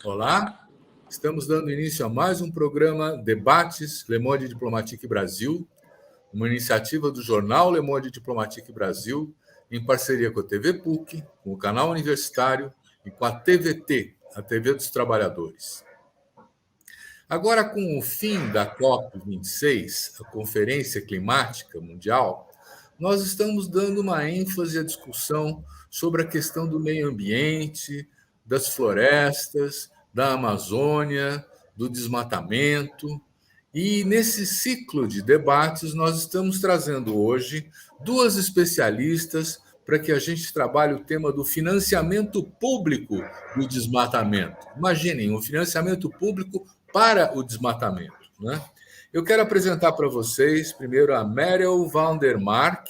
Olá, estamos dando início a mais um programa Debates Le Monde Diplomatique Brasil, uma iniciativa do jornal Le Monde Diplomatique Brasil, em parceria com a TV PUC, com o canal universitário e com a TVT, a TV dos Trabalhadores. Agora, com o fim da COP26, a Conferência Climática Mundial, nós estamos dando uma ênfase à discussão sobre a questão do meio ambiente, das florestas, da Amazônia, do desmatamento. E nesse ciclo de debates, nós estamos trazendo hoje duas especialistas para que a gente trabalhe o tema do financiamento público do desmatamento. Imaginem, um financiamento público para o desmatamento, né? Eu quero apresentar para vocês, primeiro, a Meryl van der Mark.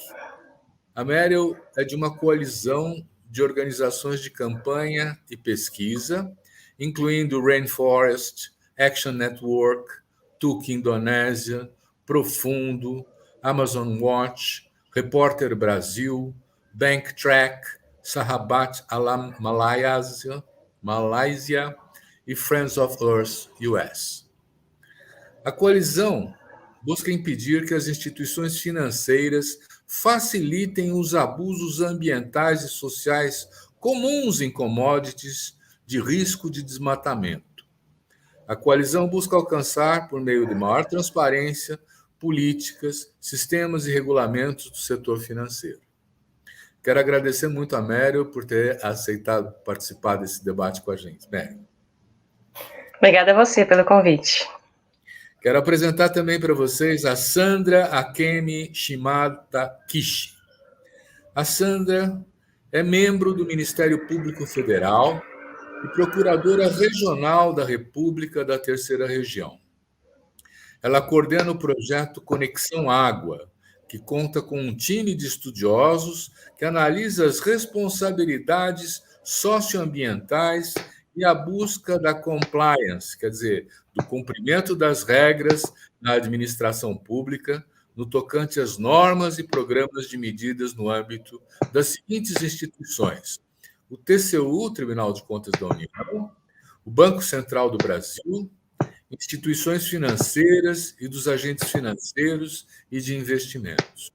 A Meryl é de uma coalizão de organizações de campanha e pesquisa, incluindo Rainforest Action Network, TUC Indonésia, Profundo, Amazon Watch, Repórter Brasil, Banktrack, Sahabat Alam Malásia e Friends of Earth US. A coalizão busca impedir que as instituições financeiras facilitem os abusos ambientais e sociais comuns em commodities de risco de desmatamento. A coalizão busca alcançar, por meio de maior transparência, políticas, sistemas e regulamentos do setor financeiro. Quero agradecer muito a Meryl por ter aceitado participar desse debate com a gente. Meryl. Obrigada a você pelo convite. Quero apresentar também para vocês a Sandra Akemi Shimada Kishi. A Sandra é membro do Ministério Público Federal e procuradora regional da República da Terceira Região. Ela coordena o projeto Conexão Água, que conta com um time de estudiosos que analisa as responsabilidades socioambientais e a busca da compliance, quer dizer, do cumprimento das regras na administração pública, no tocante às normas e programas de medidas no âmbito das seguintes instituições: o TCU, Tribunal de Contas da União, o Banco Central do Brasil, instituições financeiras e dos agentes financeiros e de investimentos.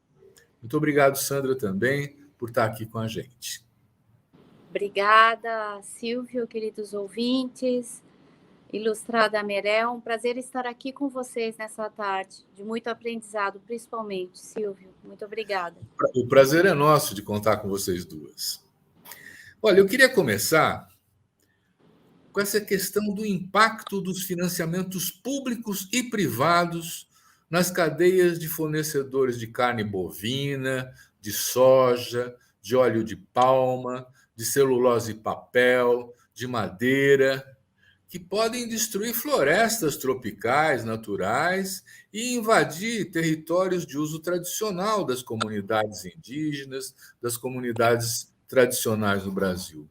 Muito obrigado, Sandra, também, por estar aqui com a gente. Obrigada, Silvio, queridos ouvintes, ilustrada Meryl, um prazer estar aqui com vocês nessa tarde, de muito aprendizado, principalmente, Silvio, muito obrigada. O prazer é nosso de contar com vocês duas. Olha, eu queria começar com essa questão do impacto dos financiamentos públicos e privados nas cadeias de fornecedores de carne bovina, de soja, de óleo de palma, de celulose e papel, de madeira, que podem destruir florestas tropicais naturais e invadir territórios de uso tradicional das comunidades indígenas, das comunidades tradicionais no Brasil.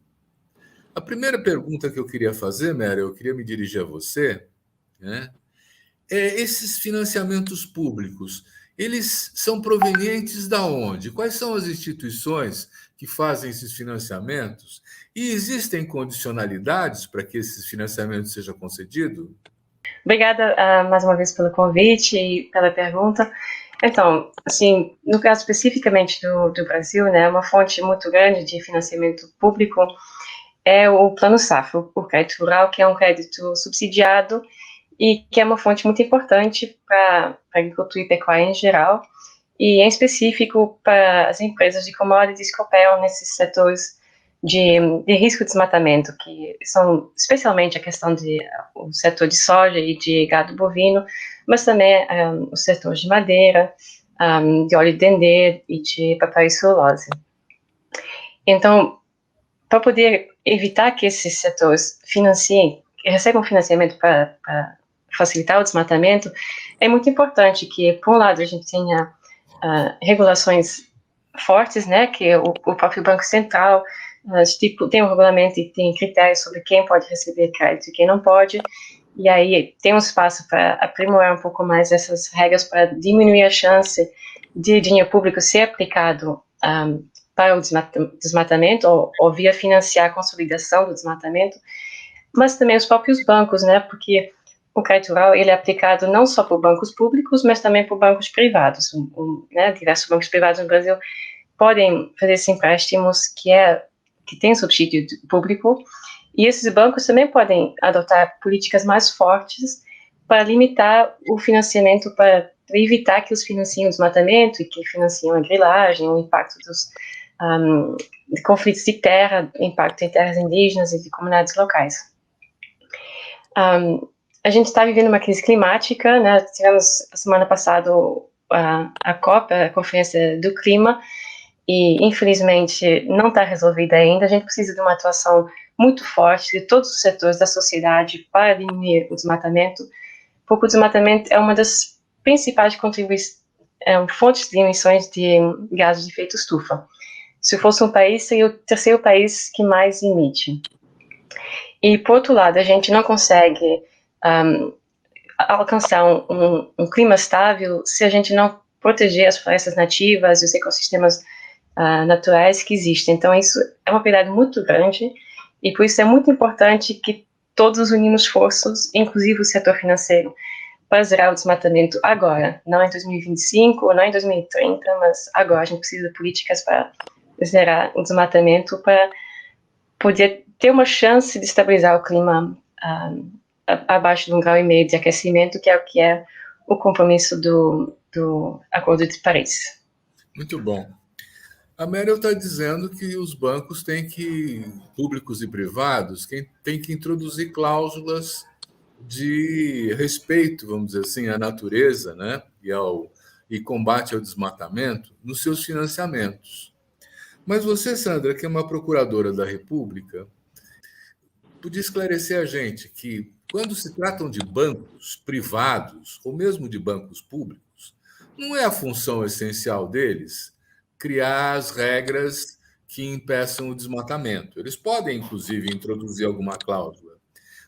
A primeira pergunta que eu queria fazer, Meryl, eu queria me dirigir a você, né? Esses financiamentos públicos, eles são provenientes de onde? Quais são as instituições que fazem esses financiamentos? E existem condicionalidades para que esses financiamentos sejam concedidos? Obrigada mais uma vez pelo convite e pela pergunta. Então, assim, no caso especificamente do Brasil, né, uma fonte muito grande de financiamento público é o Plano Safra, o crédito rural, que é um crédito subsidiado e que é uma fonte muito importante para a agricultura e pecuária em geral, e em específico para as empresas de commodities que operam nesses setores de risco de desmatamento, que são especialmente a questão o setor de soja e de gado bovino, mas também o setor de madeira, de óleo de dendê e de papel e celulose. Então, para poder evitar que esses setores recebam financiamento para facilitar o desmatamento, é muito importante que, por um lado, a gente tenha regulações fortes, né, que o próprio Banco Central tem um regulamento e tem critérios sobre quem pode receber crédito e quem não pode, e aí tem um espaço para aprimorar um pouco mais essas regras para diminuir a chance de dinheiro público ser aplicado para o desmatamento ou via financiar a consolidação do desmatamento, mas também os próprios bancos, né? Porque o crédito rural ele é aplicado não só por bancos públicos, mas também por bancos privados. Né? Diversos bancos privados no Brasil podem fazer esses empréstimos que têm subsídio público, e esses bancos também podem adotar políticas mais fortes para limitar o financiamento, para evitar que eles financiem o desmatamento e que financiem a grilagem, o impacto dos de conflitos de terra, impacto em terras indígenas e de comunidades locais. A gente está vivendo uma crise climática, né? Tivemos a semana passada a COP, a Conferência do Clima, e infelizmente não está resolvida ainda. A gente precisa de uma atuação muito forte de todos os setores da sociedade para diminuir o desmatamento, porque o desmatamento é uma das principais fontes de emissões de gases de efeito estufa. Se fosse um país, seria o terceiro país que mais emite. E, por outro lado, a gente não consegue alcançar um clima estável se a gente não proteger as florestas nativas e os ecossistemas naturais que existem. Então, isso é uma prioridade muito grande e, por isso, é muito importante que todos unimos esforços, inclusive o setor financeiro, para zerar o desmatamento agora, não em 2025 ou não em 2030, mas agora. A gente precisa de políticas para zerar o desmatamento para poder ter uma chance de estabilizar o clima abaixo de 1,5 graus de aquecimento, que é o compromisso do Acordo de Paris. Muito bom. A Meryl está dizendo que os bancos públicos e privados, têm que introduzir cláusulas de respeito, vamos dizer assim, à natureza, né? E combate ao desmatamento nos seus financiamentos. Mas você, Sandra, que é uma procuradora da República, podia esclarecer a gente que, quando se tratam de bancos privados, ou mesmo de bancos públicos, não é a função essencial deles criar as regras que impeçam o desmatamento. Eles podem, inclusive, introduzir alguma cláusula,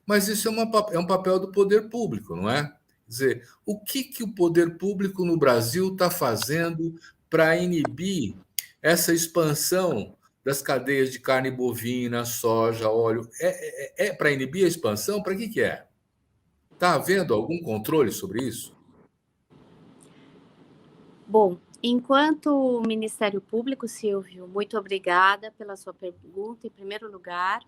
mas isso é um papel do poder público, não é? Quer dizer, o que o poder público no Brasil está fazendo para inibir essa expansão das cadeias de carne bovina, soja, óleo? É para inibir a expansão? Para que é? Está havendo algum controle sobre isso? Bom, enquanto Ministério Público, Silvio, muito obrigada pela sua pergunta, em primeiro lugar,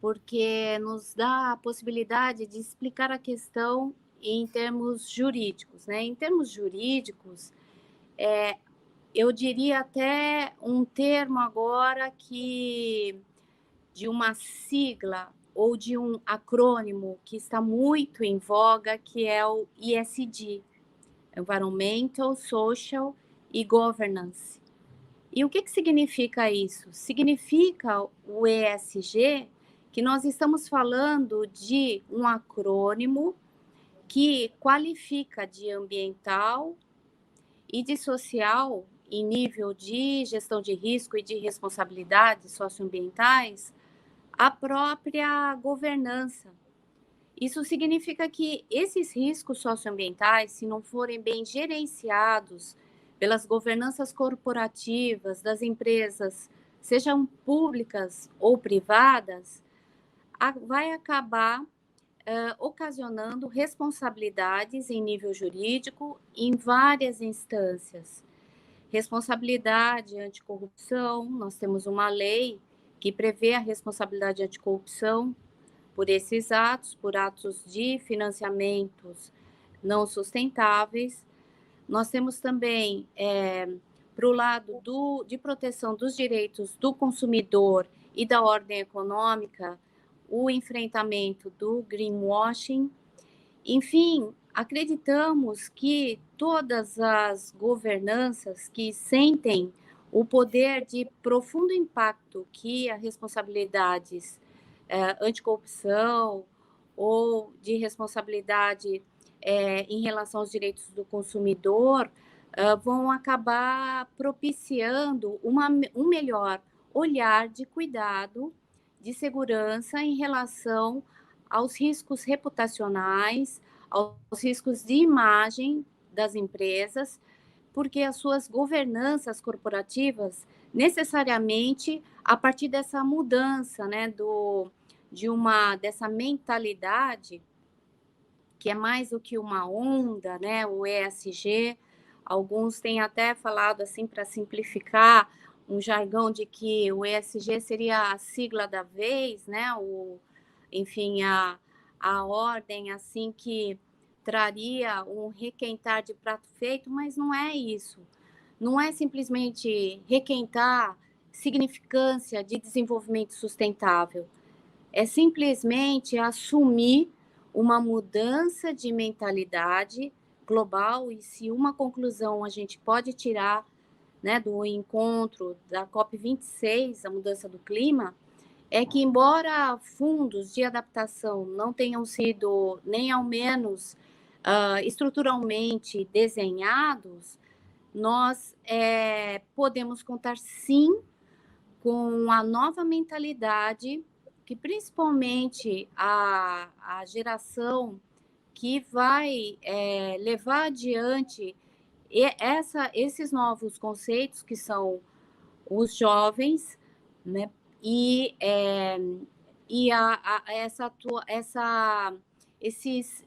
porque nos dá a possibilidade de explicar a questão em termos jurídicos, né? Em termos jurídicos, eu diria até um termo agora de uma sigla ou de um acrônimo que está muito em voga, que é o ESG, Environmental, Social e Governance. E o que significa isso? Significa o ESG que nós estamos falando de um acrônimo que qualifica de ambiental e de social, em nível de gestão de risco e de responsabilidades socioambientais, a própria governança. Isso significa que esses riscos socioambientais, se não forem bem gerenciados pelas governanças corporativas das empresas, sejam públicas ou privadas, vai acabar ocasionando responsabilidades em nível jurídico em várias instâncias. Responsabilidade anticorrupção, nós temos uma lei que prevê a responsabilidade anticorrupção por esses atos, por atos de financiamentos não sustentáveis. Nós temos também, para o lado de proteção dos direitos do consumidor e da ordem econômica, o enfrentamento do greenwashing. Enfim, acreditamos que todas as governanças que sentem o poder de profundo impacto que as responsabilidades anticorrupção ou de responsabilidade em relação aos direitos do consumidor vão acabar propiciando um melhor olhar de cuidado, de segurança em relação aos riscos reputacionais, aos riscos de imagem das empresas, porque as suas governanças corporativas, necessariamente, a partir dessa mudança, né, dessa mentalidade que é mais do que uma onda, né? O ESG, alguns têm até falado assim para simplificar um jargão de que o ESG seria a sigla da vez, né? Enfim, a ordem assim que traria um requentar de prato feito, mas não é isso. Não é simplesmente requentar significância de desenvolvimento sustentável. É simplesmente assumir uma mudança de mentalidade global, e se uma conclusão a gente pode tirar, né, do encontro da COP26, a mudança do clima, é que, embora fundos de adaptação não tenham sido nem ao menos estruturalmente desenhados, nós podemos contar sim com a nova mentalidade que principalmente a geração que vai levar adiante esses novos conceitos, que são os jovens, né? E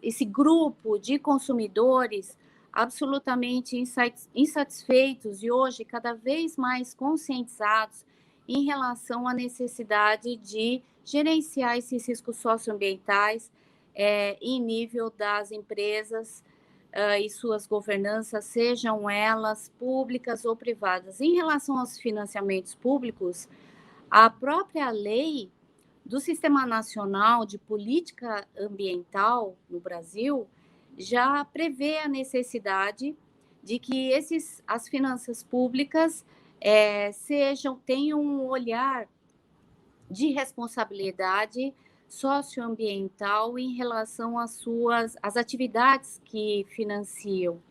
esse grupo de consumidores absolutamente insatisfeitos e hoje cada vez mais conscientizados em relação à necessidade de gerenciar esses riscos socioambientais em nível das empresas e suas governanças, sejam elas públicas ou privadas. Em relação aos financiamentos públicos, a própria lei do Sistema Nacional de Política Ambiental no Brasil já prevê a necessidade de que as finanças públicas tenham um olhar de responsabilidade socioambiental em relação às atividades que financiam.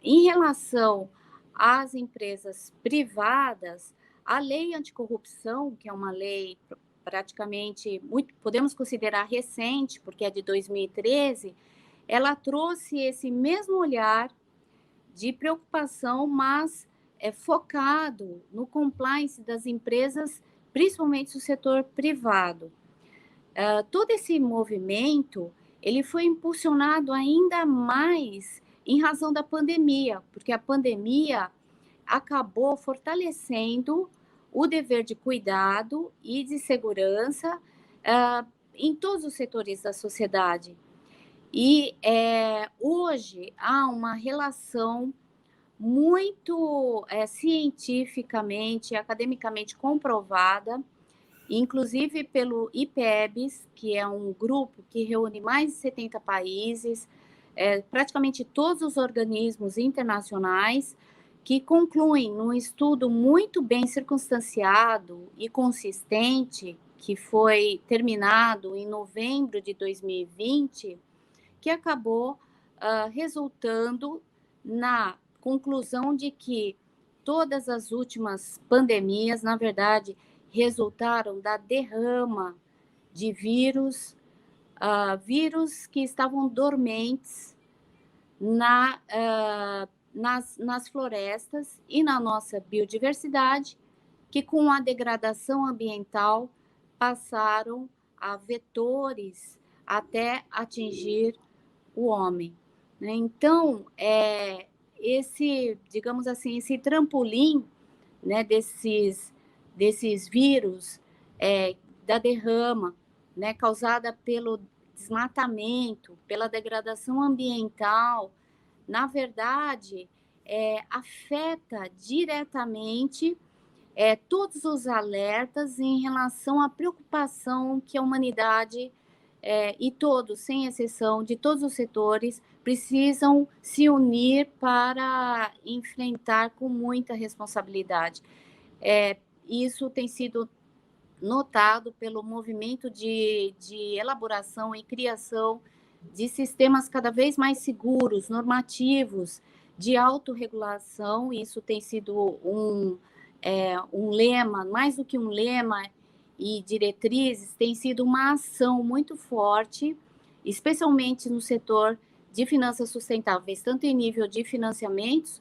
Em relação às empresas privadas, a lei anticorrupção, que é uma lei praticamente, podemos considerar recente, porque é de 2013, ela trouxe esse mesmo olhar de preocupação, mas focado no compliance das empresas, principalmente do setor privado. Todo esse movimento ele foi impulsionado ainda mais em razão da pandemia, porque a pandemia acabou fortalecendo o dever de cuidado e de segurança em todos os setores da sociedade. E hoje há uma relação muito cientificamente, academicamente comprovada, inclusive pelo IPEBS, que é um grupo que reúne mais de 70 países, praticamente todos os organismos internacionais, que concluem num estudo muito bem circunstanciado e consistente, que foi terminado em novembro de 2020, que acabou resultando na conclusão de que todas as últimas pandemias, na verdade, resultaram da derrama de vírus que estavam dormentes nas florestas e na nossa biodiversidade, que com a degradação ambiental passaram a vetores até atingir o homem. Então, digamos assim, esse trampolim, né, desses vírus, da derrama, né, causada pelo desmatamento, pela degradação ambiental, na verdade, afeta diretamente todos os alertas em relação à preocupação que a humanidade e todos, sem exceção, de todos os setores, precisam se unir para enfrentar com muita responsabilidade. Isso tem sido notado pelo movimento de elaboração e criação de sistemas cada vez mais seguros, normativos, de autorregulação. Isso tem sido um lema, mais do que um lema e diretrizes, tem sido uma ação muito forte, especialmente no setor de finanças sustentáveis, tanto em nível de financiamentos,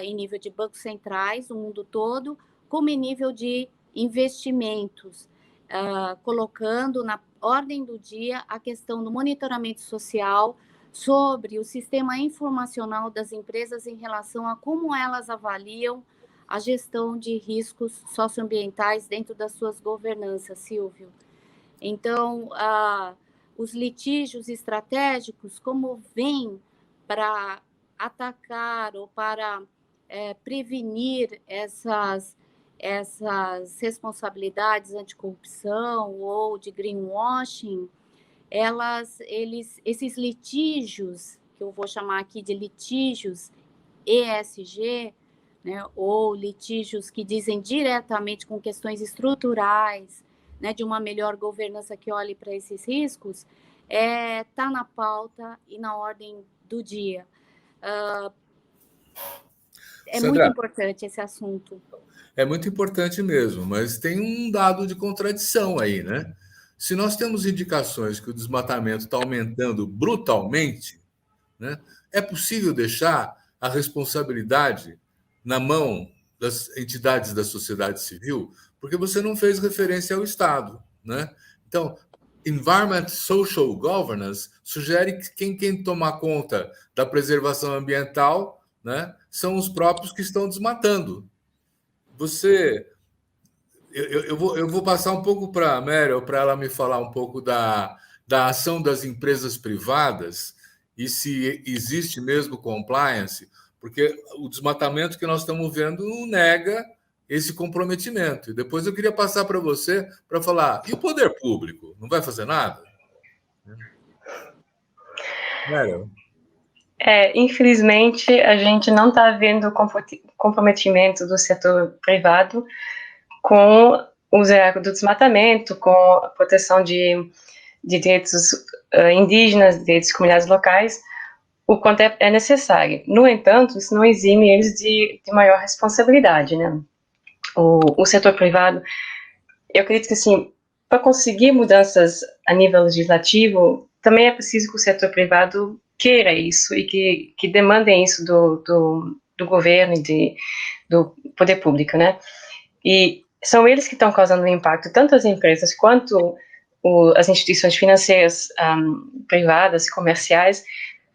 em nível de bancos centrais, no mundo todo, como em nível de investimentos. colocando na ordem do dia a questão do monitoramento social sobre o sistema informacional das empresas em relação a como elas avaliam a gestão de riscos socioambientais dentro das suas governanças, Silvio. Então, os litígios estratégicos, como vêm para atacar ou para prevenir essas responsabilidades anticorrupção ou de greenwashing, esses litígios, que eu vou chamar aqui de litígios ESG, né, ou litígios que dizem diretamente com questões estruturais, né, de uma melhor governança que olhe para esses riscos, está na pauta e na ordem do dia. Sandra, muito importante esse assunto. É muito importante mesmo, mas tem um dado de contradição aí, né? Se nós temos indicações que o desmatamento está aumentando brutalmente, né, é possível deixar a responsabilidade na mão das entidades da sociedade civil, porque você não fez referência ao Estado, né? Então, Environment Social Governance sugere que quem toma conta da preservação ambiental, né, são os próprios que estão desmatando. Eu vou passar um pouco para a Meryl, para ela me falar um pouco da ação das empresas privadas e se existe mesmo compliance, porque o desmatamento que nós estamos vendo nega esse comprometimento. E depois eu queria passar para você para falar, e o poder público? Não vai fazer nada? Meryl. Infelizmente, a gente não está vendo o comprometimento do setor privado com o zero do desmatamento, com a proteção de direitos indígenas, direitos de comunidades locais, o quanto é necessário. No entanto, isso não exime eles de maior responsabilidade, né? O setor privado, eu acredito que, assim, para conseguir mudanças a nível legislativo, também é preciso que o setor privado queira isso e que demandem isso do governo e do poder público, né? E são eles que estão causando o impacto, tanto as empresas quanto as instituições financeiras privadas, comerciais,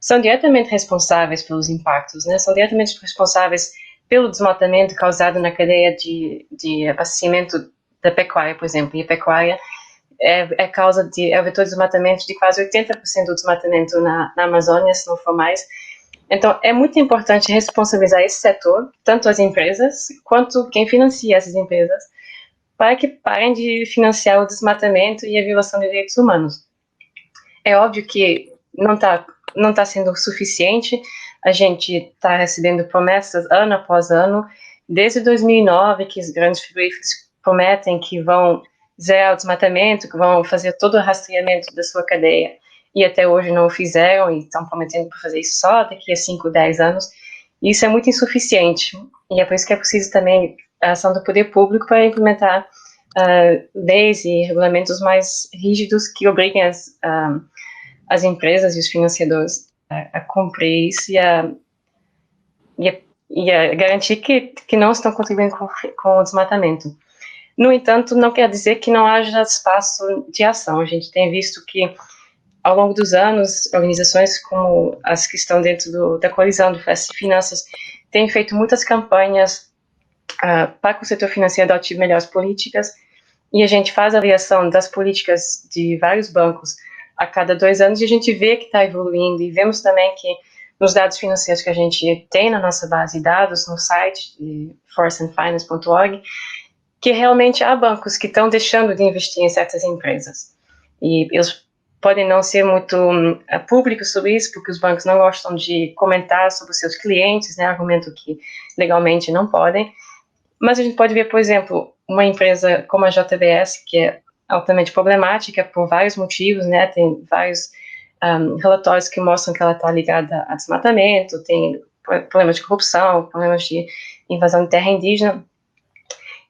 são diretamente responsáveis pelos impactos, né? São diretamente responsáveis pelo desmatamento causado na cadeia de abastecimento da pecuária, por exemplo. E a pecuária é o vetor de desmatamento de quase 80% do desmatamento na Amazônia, se não for mais. Então, é muito importante responsabilizar esse setor, tanto as empresas quanto quem financia essas empresas, para que parem de financiar o desmatamento e a violação de direitos humanos. É óbvio que não tá sendo suficiente, a gente está recebendo promessas ano após ano, desde 2009, que os grandes frigoríficos prometem que vão zerar o desmatamento, que vão fazer todo o rastreamento da sua cadeia, e até hoje não o fizeram, e estão prometendo para fazer isso só daqui a 5, 10 anos. E isso é muito insuficiente, e é por isso que é preciso também a ação do poder público para implementar leis e regulamentos mais rígidos que obriguem as empresas e os financiadores a cumprir isso e a garantir que não estão contribuindo com o desmatamento. No entanto, não quer dizer que não haja espaço de ação. A gente tem visto que, ao longo dos anos, organizações como as que estão dentro da coalizão do FES Finanças têm feito muitas campanhas para que o setor financeiro adote melhores políticas, e a gente faz a avaliação das políticas de vários bancos a cada 2 anos, e a gente vê que está evoluindo, e vemos também que nos dados financeiros que a gente tem na nossa base de dados, no site de forceandfinance.org, que realmente há bancos que estão deixando de investir em certas empresas. E eles podem não ser muito públicos sobre isso, porque os bancos não gostam de comentar sobre os seus clientes, né, argumento que legalmente não podem. Mas a gente pode ver, por exemplo, uma empresa como a JBS, que é altamente problemática por vários motivos, né, tem vários relatórios que mostram que ela está ligada a desmatamento, tem problemas de corrupção, problemas de invasão de terra indígena.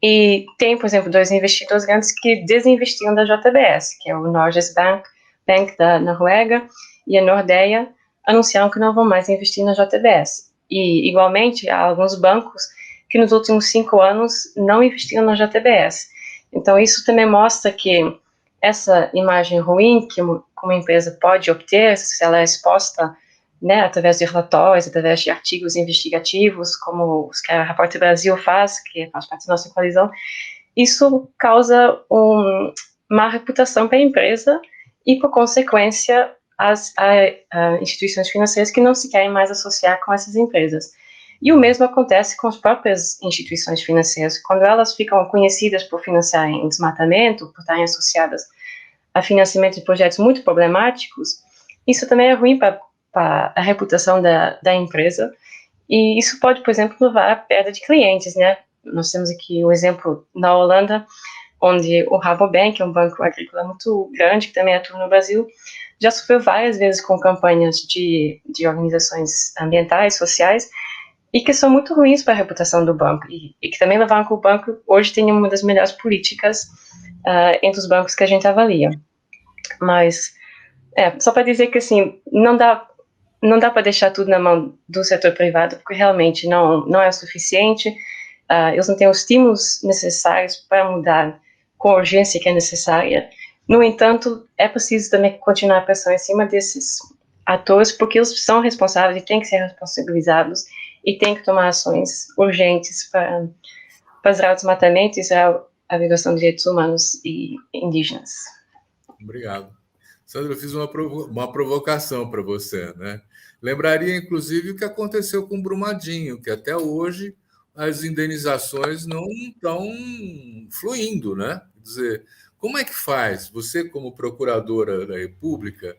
E tem, por exemplo, 2 investidores grandes que desinvestiram da JBS, que é o Norges Bank da Noruega e a Nordea, anunciaram que não vão mais investir na JBS. E, igualmente, há alguns bancos que nos últimos 5 anos não investiram na JBS. Então, isso também mostra que essa imagem ruim que uma empresa pode obter, se ela é exposta, né, através de relatórios, através de artigos investigativos, como os que a Repórter Brasil faz, que faz parte da nossa coalizão, isso causa uma má reputação para a empresa e, por consequência, as instituições financeiras que não se querem mais associar com essas empresas. E o mesmo acontece com as próprias instituições financeiras. Quando elas ficam conhecidas por financiarem desmatamento, por estarem associadas a financiamento de projetos muito problemáticos, isso também é ruim para a reputação da empresa. E isso pode, por exemplo, levar à perda de clientes, né? Nós temos aqui um exemplo na Holanda, onde o Rabobank, que é um banco agrícola muito grande, que também atua no Brasil, já sofreu várias vezes com campanhas de organizações ambientais, sociais, e que são muito ruins para a reputação do banco, e que também levaram que o banco hoje tenha uma das melhores políticas entre os bancos que a gente avalia. Mas, só para dizer que, assim, não dá para deixar tudo na mão do setor privado, porque realmente não é o suficiente, eles não têm os estímulos necessários para mudar com a urgência que é necessária. No entanto, é preciso também continuar a pressão em cima desses atores, porque eles são responsáveis e têm que ser responsabilizados e têm que tomar ações urgentes para zerar o desmatamento e zerar a violação de direitos humanos e indígenas. Obrigado. Sandra, eu fiz uma provocação para você, né? Lembraria, inclusive, o que aconteceu com Brumadinho, que até hoje as indenizações não estão fluindo, né? Quer dizer, como é que faz? Você, como procuradora da República,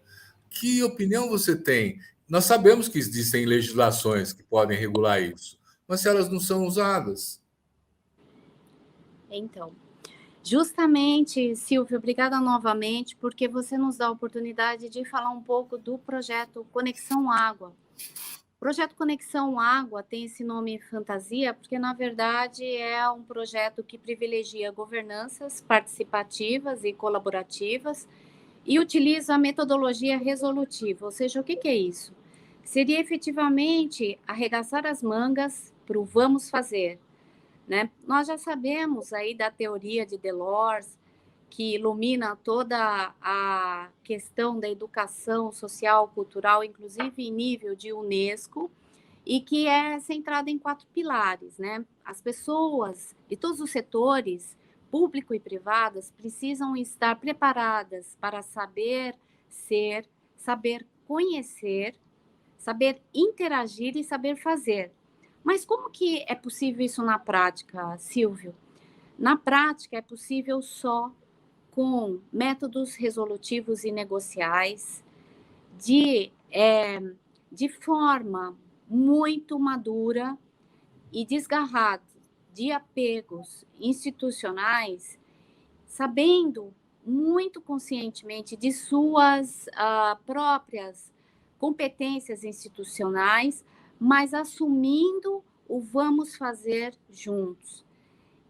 que opinião você tem? Nós sabemos que existem legislações que podem regular isso, mas se elas não são usadas. Então, justamente, Silvio, obrigada novamente, porque você nos dá a oportunidade de falar um pouco do projeto Conexão Água. O projeto Conexão Água tem esse nome fantasia, porque, na verdade, é um projeto que privilegia governanças participativas e colaborativas e utiliza a metodologia resolutiva. Ou seja, o que é isso? Seria efetivamente arregaçar as mangas para o vamos fazer, né? Nós já sabemos aí da teoria de Delors, que ilumina toda a questão da educação social, cultural, inclusive em nível de Unesco, e que é centrada em 4 pilares, né? As pessoas de todos os setores, público e privadas, precisam estar preparadas para saber ser, saber conhecer, saber interagir e saber fazer. Mas como que é possível isso na prática, Silvio? Na prática, é possível só com métodos resolutivos e negociais de forma muito madura e desgarrada de apegos institucionais, sabendo muito conscientemente de suas próprias competências institucionais, mas assumindo o vamos fazer juntos.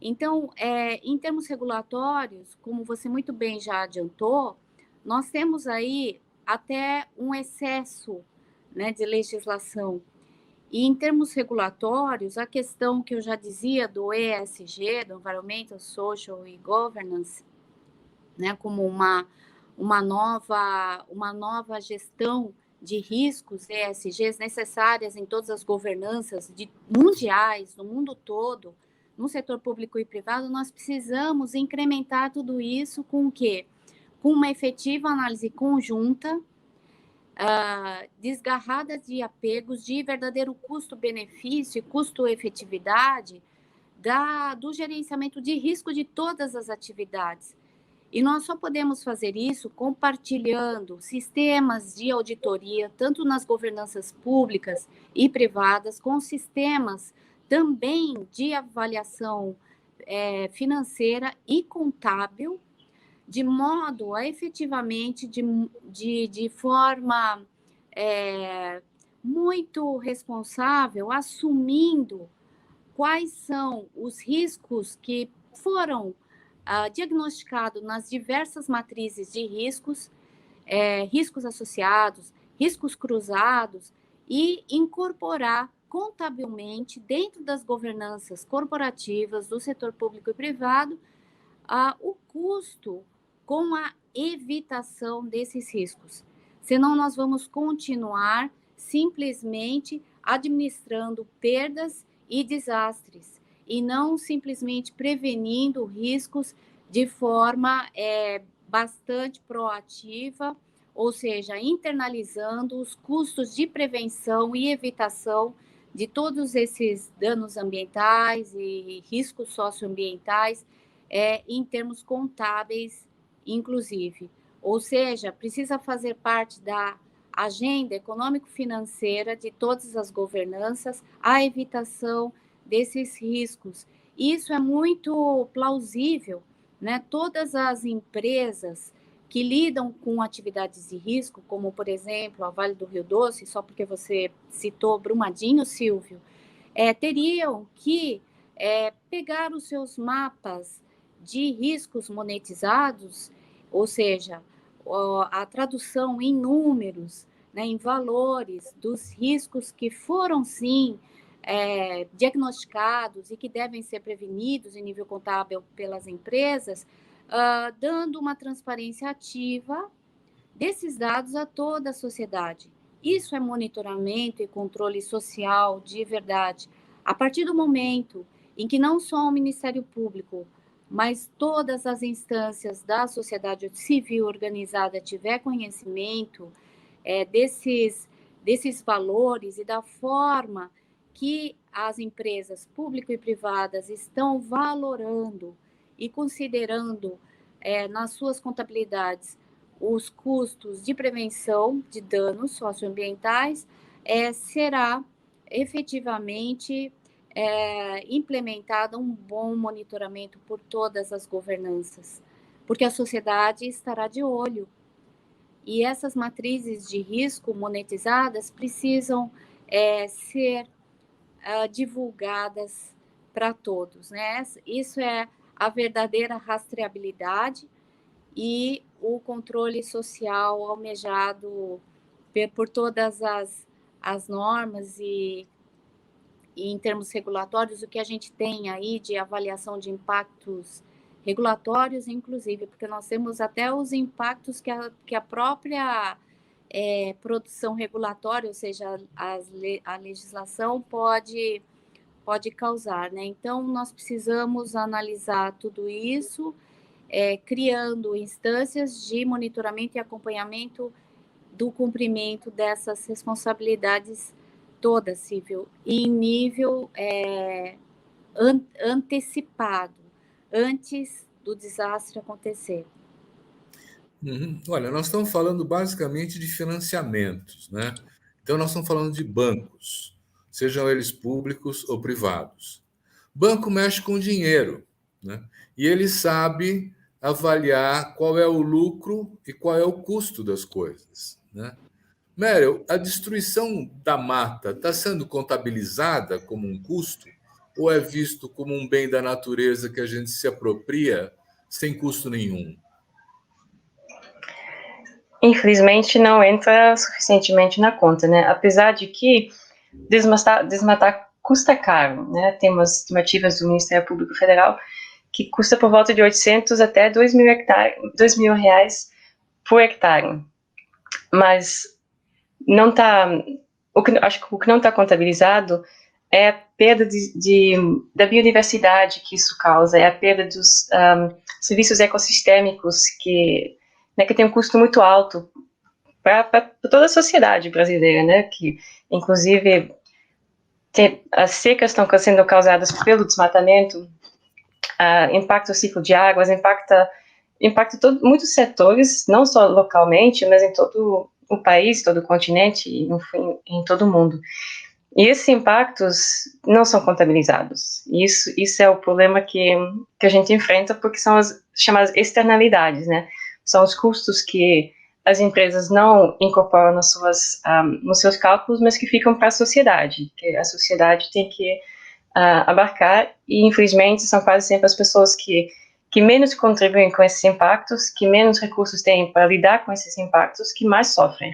Então, em termos regulatórios, como você muito bem já adiantou, nós temos aí até um excesso, né, de legislação. E em termos regulatórios, a questão que eu já dizia do ESG, do Environmental, Social e Governance, né, como uma nova gestão de riscos ESGs necessárias em todas as governanças mundiais, no mundo todo, no setor público e privado, nós precisamos incrementar tudo isso com o quê? Com uma efetiva análise conjunta, desgarrada de apegos, de verdadeiro custo-benefício e custo-efetividade do gerenciamento de risco de todas as atividades. E nós só podemos fazer isso compartilhando sistemas de auditoria, tanto nas governanças públicas e privadas, com sistemas também de avaliação financeira e contábil, de modo a efetivamente, de forma muito responsável, assumindo quais são os riscos que foram diagnosticados nas diversas matrizes de riscos, riscos associados, riscos cruzados, e incorporar contabilmente dentro das governanças corporativas do setor público e privado o custo com a evitação desses riscos. Senão, nós vamos continuar simplesmente administrando perdas e desastres, e não simplesmente prevenindo riscos de forma bastante proativa, ou seja, internalizando os custos de prevenção e evitação de todos esses danos ambientais e riscos socioambientais, em termos contábeis, inclusive. Ou seja, precisa fazer parte da agenda econômico-financeira de todas as governanças a evitação desses riscos. Isso é muito plausível, né? Todas as empresas que lidam com atividades de risco, como, por exemplo, a Vale do Rio Doce, só porque você citou Brumadinho, Silvio, teriam que pegar os seus mapas de riscos monetizados, ou seja, a tradução em números, né, em valores dos riscos que foram, sim, diagnosticados e que devem ser prevenidos em nível contábil pelas empresas, dando uma transparência ativa desses dados a toda a sociedade. Isso é monitoramento e controle social de verdade. A partir do momento em que não só o Ministério Público, mas todas as instâncias da sociedade civil organizada tiver conhecimento desses valores e da forma que as empresas públicas e privadas estão valorando e considerando nas suas contabilidades os custos de prevenção de danos socioambientais, será efetivamente implementado um bom monitoramento por todas as governanças, porque a sociedade estará de olho. E essas matrizes de risco monetizadas precisam ser divulgadas para todos, né? Isso é a verdadeira rastreabilidade e o controle social almejado por todas as normas e em termos regulatórios, o que a gente tem aí de avaliação de impactos regulatórios, inclusive, porque nós temos até os impactos que a própria produção regulatória, ou seja, a legislação pode causar, né? Então, nós precisamos analisar tudo isso, criando instâncias de monitoramento e acompanhamento do cumprimento dessas responsabilidades todas, Silvio, em nível antecipado, antes do desastre acontecer. Olha, nós estamos falando basicamente de financiamentos, né? Então, nós estamos falando de bancos, sejam eles públicos ou privados. Banco mexe com dinheiro, né? E ele sabe avaliar qual é o lucro e qual é o custo das coisas, né? Meryl, a destruição da mata está sendo contabilizada como um custo ou é visto como um bem da natureza que a gente se apropria sem custo nenhum? Infelizmente, não entra suficientemente na conta, né? Apesar de que desmatar custa caro, né? Temos estimativas do Ministério Público Federal que custa por volta de 800 até 2.000 reais por hectare. Mas não tá, acho que o que não está contabilizado é a perda da biodiversidade que isso causa, é a perda dos serviços ecossistêmicos que tem um custo muito alto para toda a sociedade brasileira, né? Que inclusive as secas estão sendo causadas pelo desmatamento, impacta o ciclo de águas, impacta muitos setores, não só localmente, mas em todo o país, todo o continente e, enfim, em todo o mundo. E esses impactos não são contabilizados. Isso é o problema que a gente enfrenta, porque são as chamadas externalidades, né? São os custos que as empresas não incorporam nos seus cálculos, mas que ficam para a sociedade, que a sociedade tem que abarcar, e infelizmente são quase sempre as pessoas que menos contribuem com esses impactos, que menos recursos têm para lidar com esses impactos, que mais sofrem.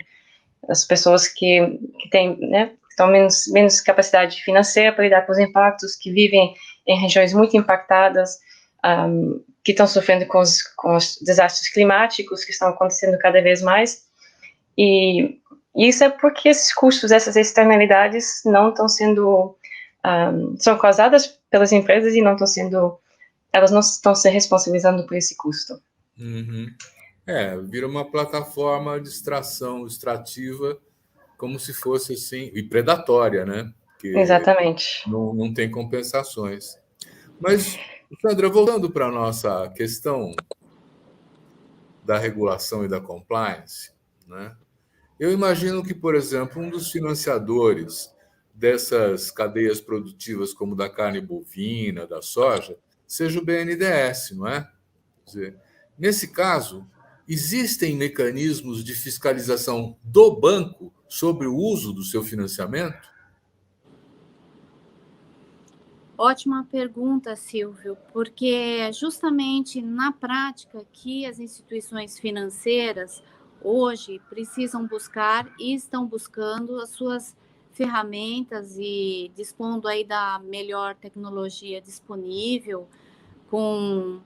As pessoas que têm, né, estão menos capacidade financeira para lidar com os impactos, que vivem em regiões muito impactadas, que estão sofrendo com os desastres climáticos que estão acontecendo cada vez mais. E isso é porque esses custos, essas externalidades não estão sendo, são causadas pelas empresas e elas não estão se responsabilizando por esse custo. Uhum. Vira uma plataforma de extração extrativa, como se fosse assim, e predatória, né? Porque Exatamente. não tem compensações. Mas, Sandra, voltando para a nossa questão da regulação e da compliance, né? Eu imagino que, por exemplo, um dos financiadores dessas cadeias produtivas, como da carne bovina, da soja, seja o BNDES, não é? Quer dizer, nesse caso, existem mecanismos de fiscalização do banco sobre o uso do seu financiamento? Ótima pergunta, Silvio, porque é justamente na prática que as instituições financeiras hoje precisam buscar e estão buscando as suas ferramentas e dispondo aí da melhor tecnologia disponível, com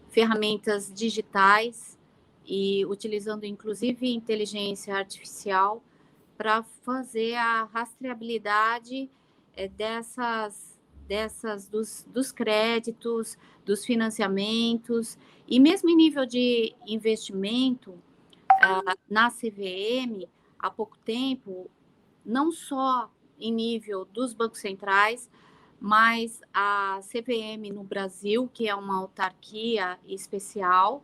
ferramentas digitais e utilizando inclusive inteligência artificial para fazer a rastreabilidade dos créditos, dos financiamentos, e mesmo em nível de investimento, na CVM, há pouco tempo, não só em nível dos bancos centrais, mas a CVM no Brasil, que é uma autarquia especial,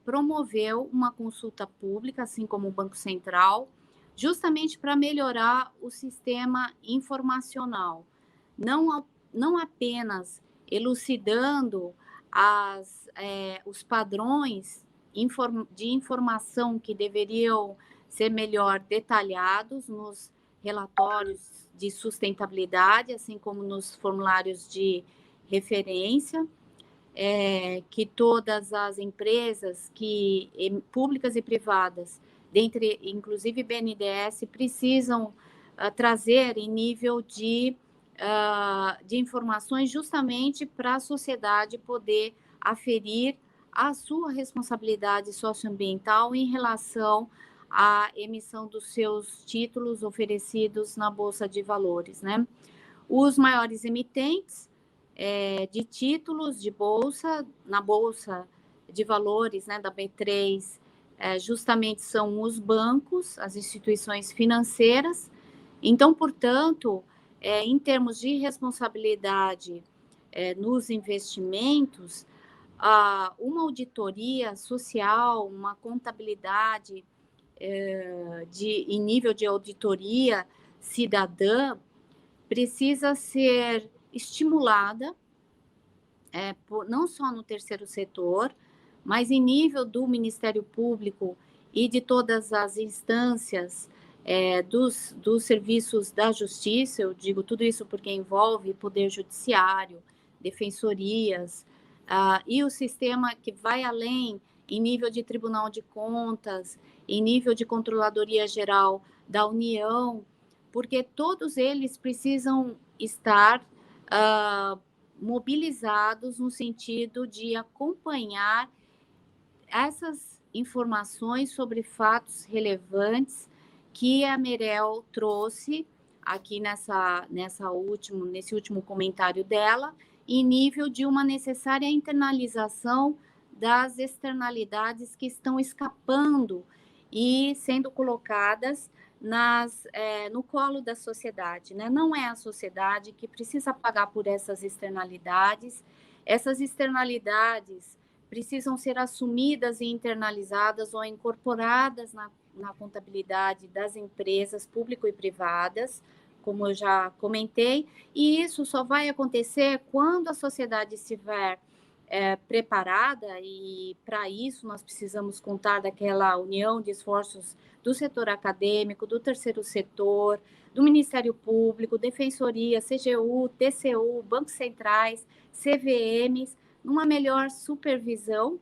promoveu uma consulta pública, assim como o Banco Central, justamente para melhorar o sistema informacional. Não apenas elucidando os padrões de informação que deveriam ser melhor detalhados nos relatórios de sustentabilidade, assim como nos formulários de referência, que todas as empresas públicas e privadas, dentre inclusive BNDES, precisam trazer em nível de informações justamente para a sociedade poder aferir a sua responsabilidade socioambiental em relação à emissão dos seus títulos oferecidos na Bolsa de Valores, né? Os maiores emitentes de títulos de bolsa, na Bolsa de Valores, né, da B3, justamente são os bancos, as instituições financeiras. Então, portanto, em termos de responsabilidade nos investimentos, uma auditoria social, uma contabilidade em nível de auditoria cidadã precisa ser estimulada, não só no terceiro setor, mas em nível do Ministério Público e de todas as instâncias dos serviços da justiça. Eu digo tudo isso porque envolve poder judiciário, defensorias, e o sistema que vai além em nível de Tribunal de Contas, em nível de Controladoria Geral da União, porque todos eles precisam estar mobilizados no sentido de acompanhar essas informações sobre fatos relevantes que a Merel trouxe aqui nesse último comentário dela, em nível de uma necessária internalização das externalidades que estão escapando e sendo colocadas no colo da sociedade, né? Não é a sociedade que precisa pagar por essas externalidades precisam ser assumidas e internalizadas ou incorporadas na contabilidade das empresas público e privadas, como eu já comentei, e isso só vai acontecer quando a sociedade estiver preparada, e para isso nós precisamos contar daquela união de esforços do setor acadêmico, do terceiro setor, do Ministério Público, Defensoria, CGU, TCU, bancos centrais, CVMs, numa melhor supervisão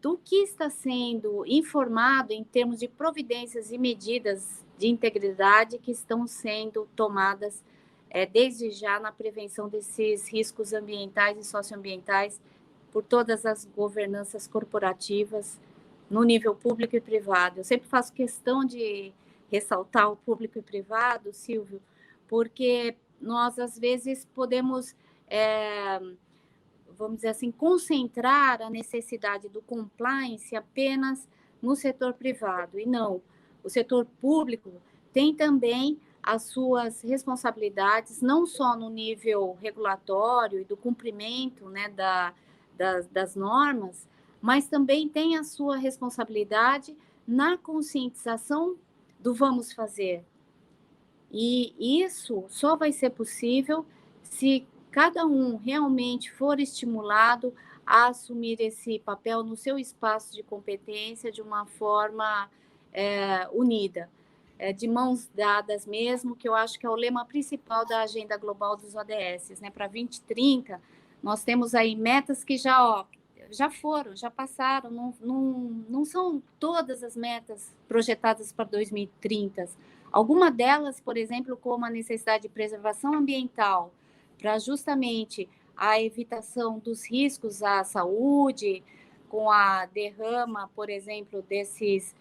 do que está sendo informado em termos de providências e medidas de integridade que estão sendo tomadas desde já na prevenção desses riscos ambientais e socioambientais por todas as governanças corporativas no nível público e privado. Eu sempre faço questão de ressaltar o público e privado, Silvio, porque nós, às vezes, podemos, vamos dizer assim, concentrar a necessidade do compliance apenas no setor privado, e não. O setor público tem também as suas responsabilidades, não só no nível regulatório e do cumprimento, né, das normas, mas também tem a sua responsabilidade na conscientização do vamos fazer. E isso só vai ser possível se cada um realmente for estimulado a assumir esse papel no seu espaço de competência de uma forma unida, de mãos dadas mesmo, que eu acho que é o lema principal da Agenda Global dos ODS, né? Para 2030, nós temos aí metas que já foram, já passaram, não são todas as metas projetadas para 2030. Alguma delas, por exemplo, como a necessidade de preservação ambiental, para justamente a evitação dos riscos à saúde, com a derrama, por exemplo, desses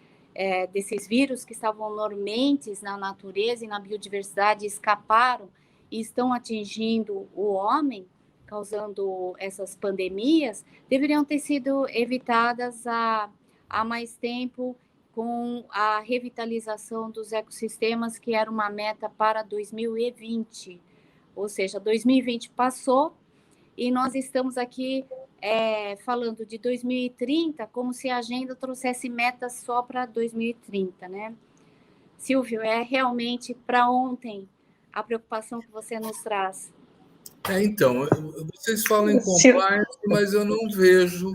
vírus que estavam dormentes na natureza e na biodiversidade, escaparam e estão atingindo o homem, causando essas pandemias, deveriam ter sido evitadas há mais tempo, com a revitalização dos ecossistemas, que era uma meta para 2020. Ou seja, 2020 passou e nós estamos aqui falando de 2030 como se a agenda trouxesse metas só para 2030, né? Silvio, é realmente para ontem a preocupação que você nos traz. Então, vocês falam em compliance, mas eu não vejo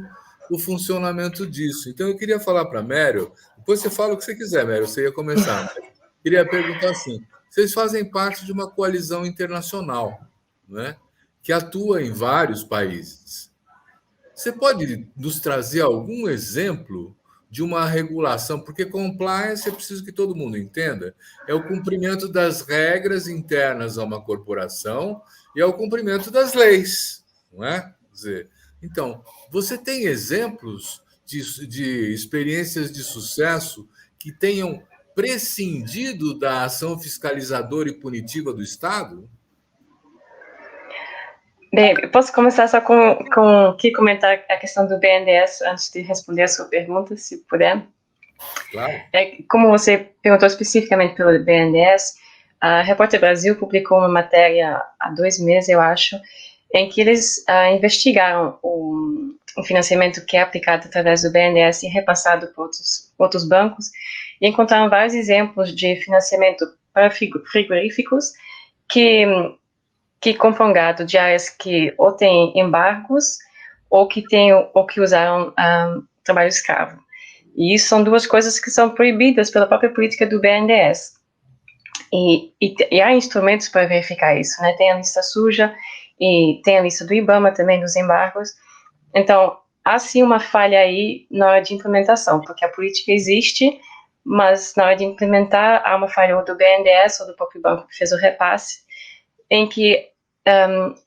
o funcionamento disso. Então, eu queria falar para a Mério, depois você fala o que você quiser, Mério, você ia começar. Mas queria perguntar assim, vocês fazem parte de uma coalizão internacional, né, que atua em vários países. Você pode nos trazer algum exemplo de uma regulação? Porque compliance é preciso que todo mundo entenda. É o cumprimento das regras internas a uma corporação e é o cumprimento das leis, não é? Quer dizer, então, você tem exemplos de experiências de sucesso que tenham prescindido da ação fiscalizadora e punitiva do Estado? Bem, eu posso começar só com que comentar a questão do BNDES antes de responder a sua pergunta, se puder. Claro. Como você perguntou especificamente pelo BNDES, a Repórter Brasil publicou uma matéria há 2 meses, eu acho, em que eles investigaram o financiamento que é aplicado através do BNDES e repassado por outros bancos, e encontraram vários exemplos de financiamento para frigoríficos que compram gado de áreas que ou têm embargos ou que usaram trabalho escravo. E isso são 2 coisas que são proibidas pela própria política do BNDES. E há instrumentos para verificar isso, né? Tem a lista suja e tem a lista do IBAMA também, dos embargos. Então, há sim uma falha aí na hora de implementação, porque a política existe, mas na hora de implementar há uma falha ou do BNDES ou do próprio banco que fez o repasse, em que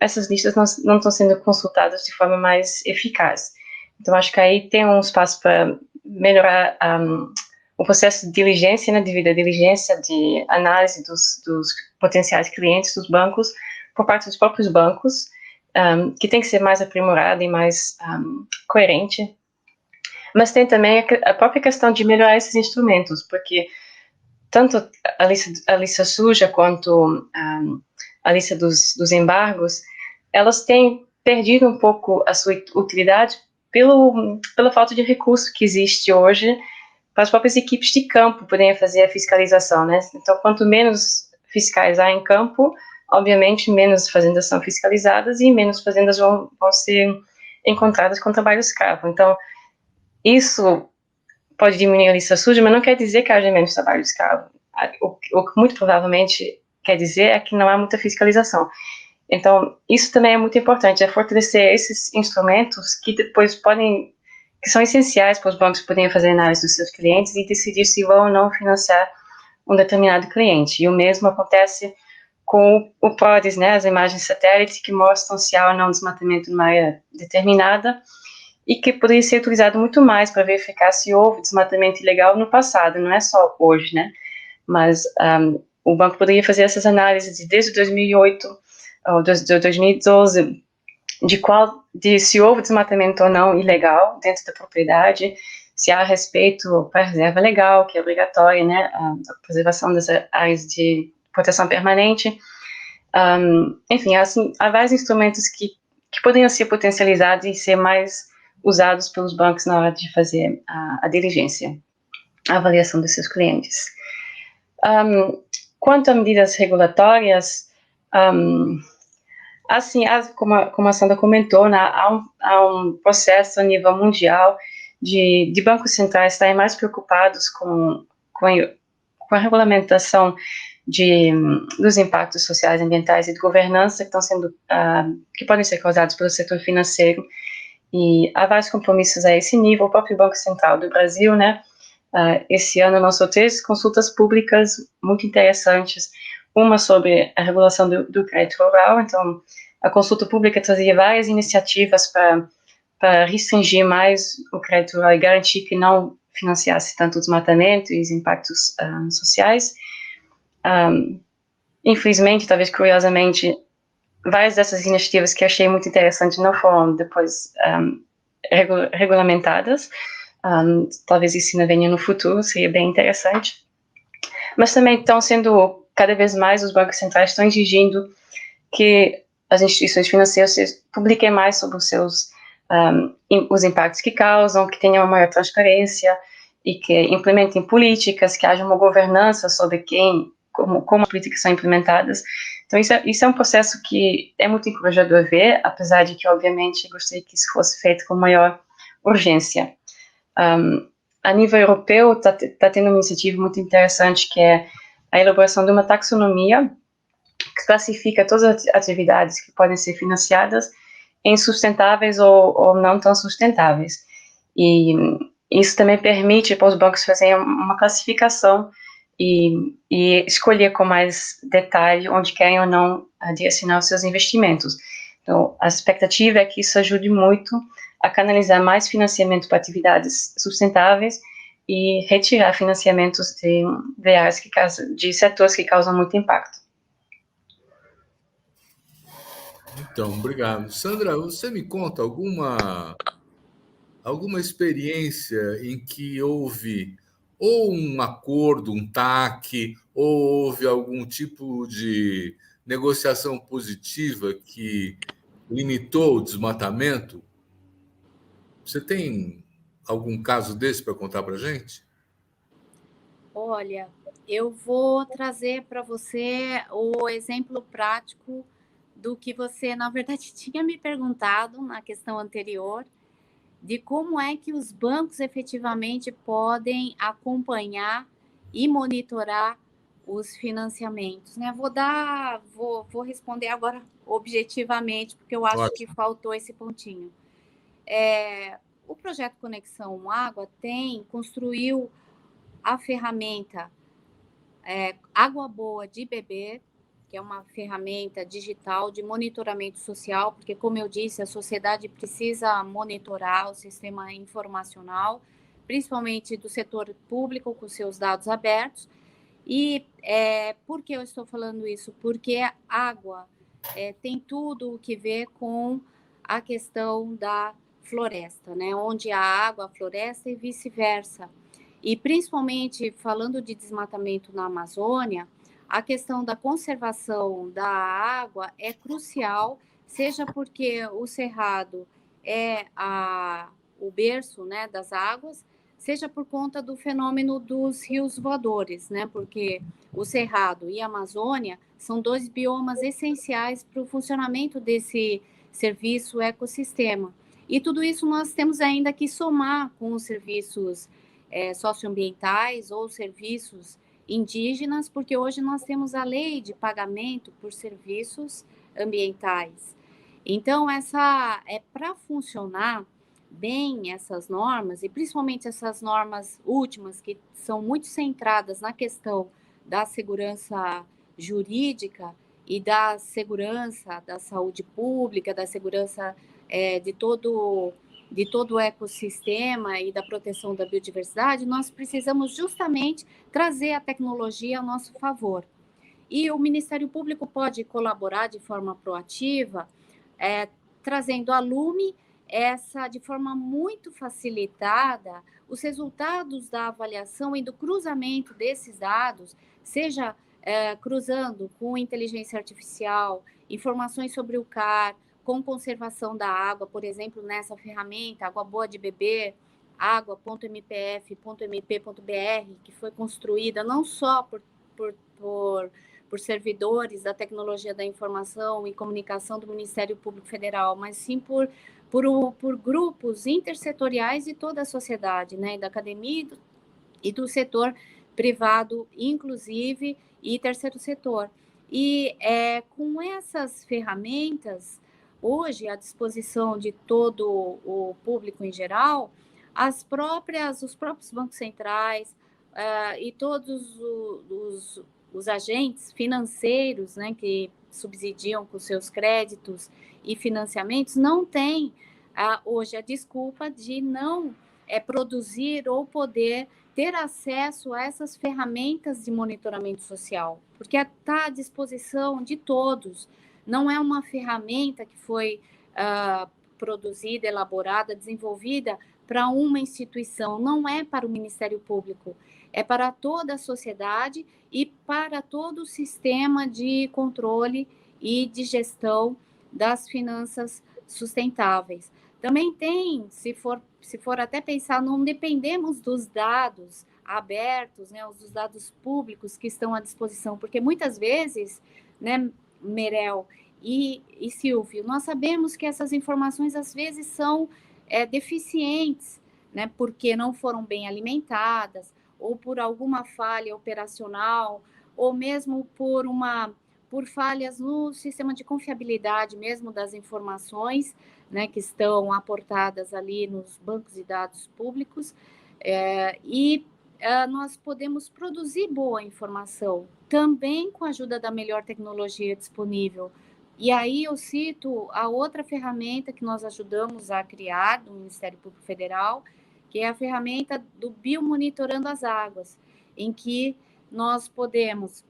essas listas não estão sendo consultadas de forma mais eficaz. Então, acho que aí tem um espaço para melhorar o processo de diligência, né, devida diligência de análise dos potenciais clientes dos bancos por parte dos próprios bancos, que tem que ser mais aprimorado e mais coerente. Mas tem também a própria questão de melhorar esses instrumentos, porque tanto a lista suja quanto a lista dos embargos, elas têm perdido um pouco a sua utilidade pela falta de recurso que existe hoje para as próprias equipes de campo poderem fazer a fiscalização, né? Então, quanto menos fiscais há em campo, obviamente, menos fazendas são fiscalizadas e menos fazendas vão ser encontradas com trabalho escravo. Então, isso pode diminuir a lista suja, mas não quer dizer que haja menos trabalho escravo. O que muito provavelmente quer dizer é que não há muita fiscalização. Então, isso também é muito importante, é fortalecer esses instrumentos que depois que são essenciais para os bancos poderem fazer análise dos seus clientes e decidir se vão ou não financiar um determinado cliente. E o mesmo acontece com o PRODES, né, as imagens satélite que mostram se há ou não desmatamento numa área determinada, e que poderia ser utilizado muito mais para verificar se houve desmatamento ilegal no passado, não é só hoje, né? Mas o banco poderia fazer essas análises desde 2008 ou desde 2012 de se houve desmatamento ou não ilegal dentro da propriedade, se há respeito para a reserva legal, que é obrigatória, né, a preservação das áreas de proteção permanente. Enfim, assim, há vários instrumentos que poderiam ser potencializados e ser mais usados pelos bancos na hora de fazer a diligência, a avaliação dos seus clientes. Quanto a medidas regulatórias, assim, como a Sandra comentou, né, há um processo a nível mundial de bancos centrais estarem mais preocupados com a regulamentação dos impactos sociais, ambientais e de governança que podem ser causados pelo setor financeiro. E há vários compromissos a esse nível. O próprio Banco Central do Brasil, né, esse ano lançou 3 consultas públicas muito interessantes, uma sobre a regulação do crédito rural. Então, a consulta pública trazia várias iniciativas para restringir mais o crédito rural e garantir que não financiasse tanto o desmatamento e os impactos sociais. Infelizmente, talvez curiosamente, várias dessas iniciativas que achei muito interessantes não foram depois regulamentadas. Talvez isso ainda venha no futuro, seria bem interessante. Mas também estão sendo, cada vez mais, os bancos centrais estão exigindo que as instituições financeiras publiquem mais sobre os impactos que causam, que tenham uma maior transparência e que implementem políticas, que haja uma governança sobre como as políticas são implementadas. Então, isso é um processo que é muito encorajador ver, apesar de que, obviamente, gostaria que isso fosse feito com maior urgência. A nível europeu, está tendo uma iniciativa muito interessante, que é a elaboração de uma taxonomia que classifica todas as atividades que podem ser financiadas em sustentáveis ou não tão sustentáveis. E isso também permite para os bancos fazerem uma classificação e escolher com mais detalhe onde querem ou não direcionar os seus investimentos. Então, a expectativa é que isso ajude muito a canalizar mais financiamento para atividades sustentáveis e retirar financiamentos de áreas de setores que causam muito impacto. Então, obrigado. Sandra, você me conta alguma experiência em que houve ou um acordo, um TAC, ou houve algum tipo de negociação positiva que limitou o desmatamento? Você tem algum caso desse para contar para a gente? Olha, eu vou trazer para você o exemplo prático do que você, na verdade, tinha me perguntado na questão anterior, de como é que os bancos efetivamente podem acompanhar e monitorar os financiamentos, né? Vou responder agora objetivamente, porque eu acho que faltou esse pontinho. O projeto Conexão Água construiu a ferramenta Água Boa de Beber, que é uma ferramenta digital de monitoramento social, porque, como eu disse, a sociedade precisa monitorar o sistema informacional, principalmente do setor público, com seus dados abertos. E por que eu estou falando isso? Porque a água tem tudo o que ver com a questão da floresta, né? Onde há água, a floresta e vice-versa. E principalmente falando de desmatamento na Amazônia, a questão da conservação da água é crucial, seja porque o cerrado é o berço, né, das águas, seja por conta do fenômeno dos rios voadores, né, porque o cerrado e a Amazônia são 2 biomas essenciais para o funcionamento desse serviço ecossistema. E tudo isso nós temos ainda que somar com os serviços socioambientais ou serviços indígenas, porque hoje nós temos a lei de pagamento por serviços ambientais. Então, para funcionar bem essas normas, e principalmente essas normas últimas, que são muito centradas na questão da segurança jurídica e da segurança da saúde pública, da segurança de todo de todo o ecossistema e da proteção da biodiversidade, nós precisamos justamente trazer a tecnologia a nosso favor. E o Ministério Público pode colaborar de forma proativa, trazendo à lume de forma muito facilitada, os resultados da avaliação e do cruzamento desses dados, seja cruzando com inteligência artificial, informações sobre o CAR, com conservação da água, por exemplo, nessa ferramenta, Água Boa de Beber, água.mpf.mp.br, que foi construída não só por servidores da tecnologia da informação e comunicação do Ministério Público Federal, mas sim por grupos intersetoriais de toda a sociedade, né, da academia e do setor privado, inclusive, e terceiro setor. E com essas ferramentas, hoje, à disposição de todo o público em geral, os próprios bancos centrais e todos os agentes financeiros, né, que subsidiam com seus créditos e financiamentos, não têm hoje a desculpa de não produzir ou poder ter acesso a essas ferramentas de monitoramento social, porque está à disposição de todos. Não é uma ferramenta que foi produzida, elaborada, desenvolvida para uma instituição, não é para o Ministério Público, é para toda a sociedade e para todo o sistema de controle e de gestão das finanças sustentáveis. Também tem, se for até pensar, não dependemos dos dados abertos, né, dos dados públicos que estão à disposição, porque muitas vezes, né, Meirel e Silvio, nós sabemos que essas informações às vezes são deficientes, né, porque não foram bem alimentadas, ou por alguma falha operacional, ou mesmo por falhas no sistema de confiabilidade mesmo das informações, né, que estão aportadas ali nos bancos de dados públicos, nós podemos produzir boa informação, também com a ajuda da melhor tecnologia disponível. E aí eu cito a outra ferramenta que nós ajudamos a criar no Ministério Público Federal, que é a ferramenta do Biomonitorando as Águas, em que nós podemos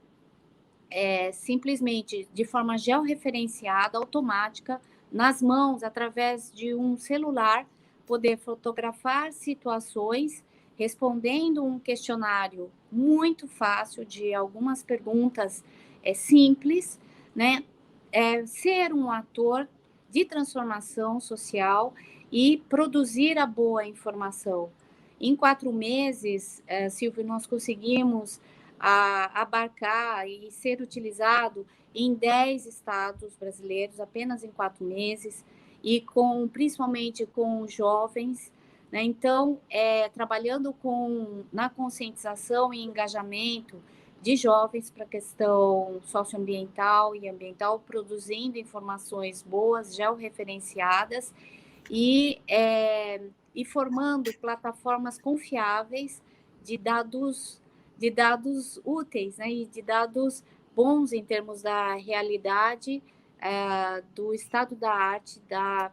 simplesmente, de forma georreferenciada, automática, nas mãos, através de um celular, poder fotografar situações, respondendo um questionário muito fácil, de algumas perguntas simples, né? Ser um ator de transformação social e produzir a boa informação. Em 4 meses, Silvio, nós conseguimos abarcar e ser utilizado em 10 estados brasileiros, apenas em 4 meses, e principalmente com jovens, né? Então, trabalhando na conscientização e engajamento de jovens para a questão socioambiental e ambiental, produzindo informações boas, georreferenciadas, e formando plataformas confiáveis de dados úteis, né, e de dados bons em termos da realidade, do estado da arte, da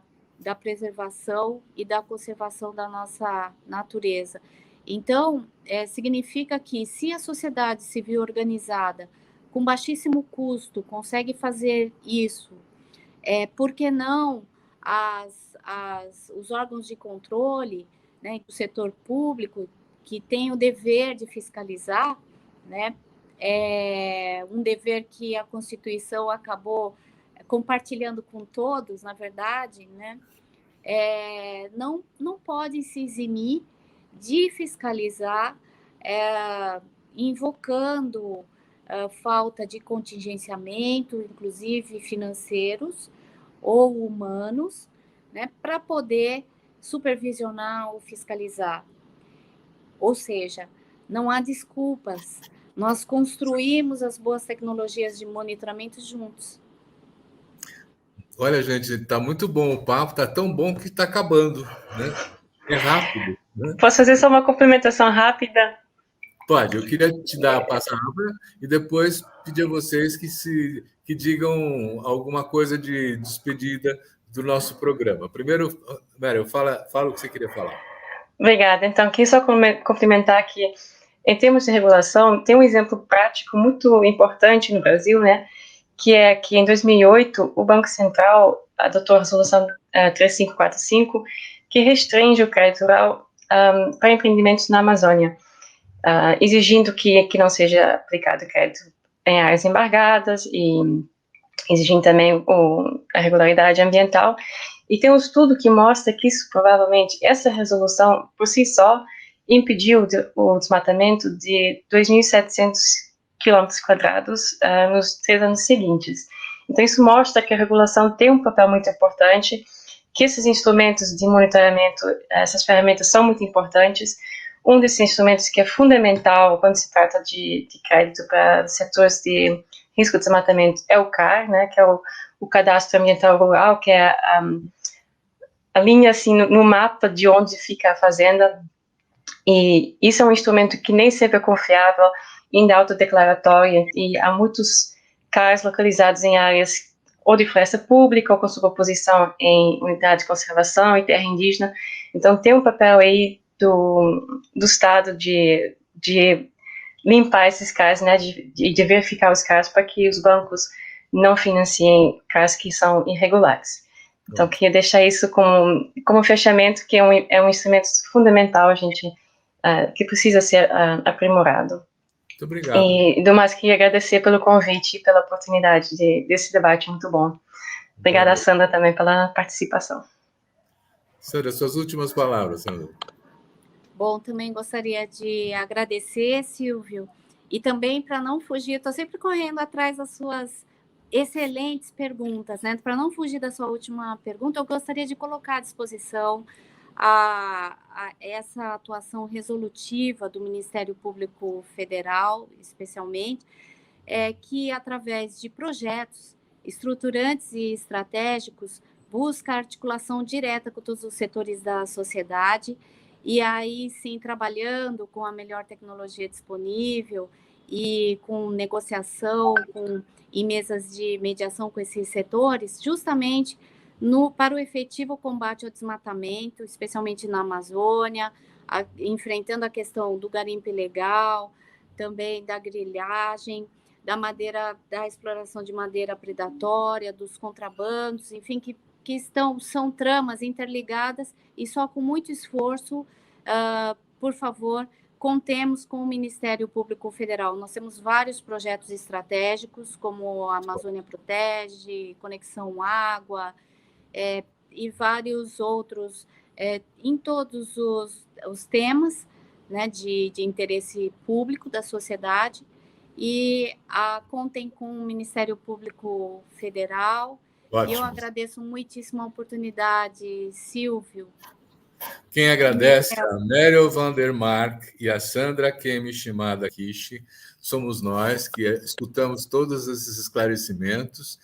preservação e da conservação da nossa natureza. Então, significa que se a sociedade civil organizada, com baixíssimo custo, consegue fazer isso, por que não os órgãos de controle, né, do setor público, que tem o dever de fiscalizar, né, um dever que a Constituição acabou compartilhando com todos, na verdade, né, não podem se eximir de fiscalizar, invocando falta de contingenciamento, inclusive financeiros ou humanos, né, para poder supervisionar ou fiscalizar. Ou seja, não há desculpas. Nós construímos as boas tecnologias de monitoramento juntos. Olha, gente, está muito bom o papo, está tão bom que está acabando, né? É rápido. Né? Posso fazer só uma complementação rápida? Pode, eu queria te dar a palavra e depois pedir a vocês que digam alguma coisa de despedida do nosso programa. Primeiro, Meryl, fala o que você queria falar. Obrigada. Então, queria só complementar que, em termos de regulação, tem um exemplo prático muito importante no Brasil, né? Que é que em 2008 o Banco Central adotou a resolução 3545, que restringe o crédito rural para empreendimentos na Amazônia, exigindo que não seja aplicado crédito em áreas embargadas e exigindo também a regularidade ambiental. E tem um estudo que mostra que isso, provavelmente, essa resolução, por si só, impediu o desmatamento de 2.700 quilômetros quadrados nos 3 anos seguintes. Então, isso mostra que a regulação tem um papel muito importante, que esses instrumentos de monitoramento, essas ferramentas são muito importantes. Um desses instrumentos que é fundamental quando se trata de crédito para setores de risco de desmatamento é o CAR, né, que é o Cadastro Ambiental Rural, que é a linha assim no mapa de onde fica a fazenda. E isso é um instrumento que nem sempre é confiável, ainda autodeclaratório, e há muitos CARs localizados em áreas ou de floresta pública ou com superposição em unidade de conservação e terra indígena. Então, tem um papel aí do Estado de limpar esses CARs, né, de verificar os CARs para que os bancos não financiem CARs que são irregulares. Então, queria deixar isso como fechamento, que é um instrumento fundamental, gente, que precisa ser aprimorado. Muito obrigado. E, do mais, queria agradecer pelo convite e pela oportunidade desse debate muito bom. Obrigada, Sandra, também pela participação. Sandra, suas últimas palavras, Sandra. Bom, também gostaria de agradecer, Silvio, e também para não fugir, eu estou sempre correndo atrás das suas excelentes perguntas, né? Para não fugir da sua última pergunta, eu gostaria de colocar à disposição a essa atuação resolutiva do Ministério Público Federal, especialmente, que através de projetos estruturantes e estratégicos busca articulação direta com todos os setores da sociedade, e aí sim trabalhando com a melhor tecnologia disponível e com negociação, em mesas de mediação com esses setores, justamente para o efetivo combate ao desmatamento, especialmente na Amazônia, enfrentando a questão do garimpo ilegal, também da grilhagem, da exploração de madeira predatória, dos contrabandos, enfim, que são tramas interligadas e só com muito esforço, por favor, contemos com o Ministério Público Federal. Nós temos vários projetos estratégicos, como a Amazônia Protege, Conexão Água, e vários outros, em todos os temas, né, de interesse público da sociedade, e contem com o Ministério Público Federal. Ótimo. E eu agradeço muitíssimo a oportunidade, Silvio. Quem agradece é a Meryl Vandermark e a Sandra Kemi Shimada Kishi. Somos nós que escutamos todos esses esclarecimentos.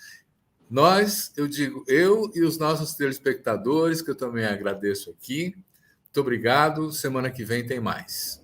Eu digo, eu e os nossos telespectadores, que eu também agradeço aqui. Muito obrigado. Semana que vem tem mais.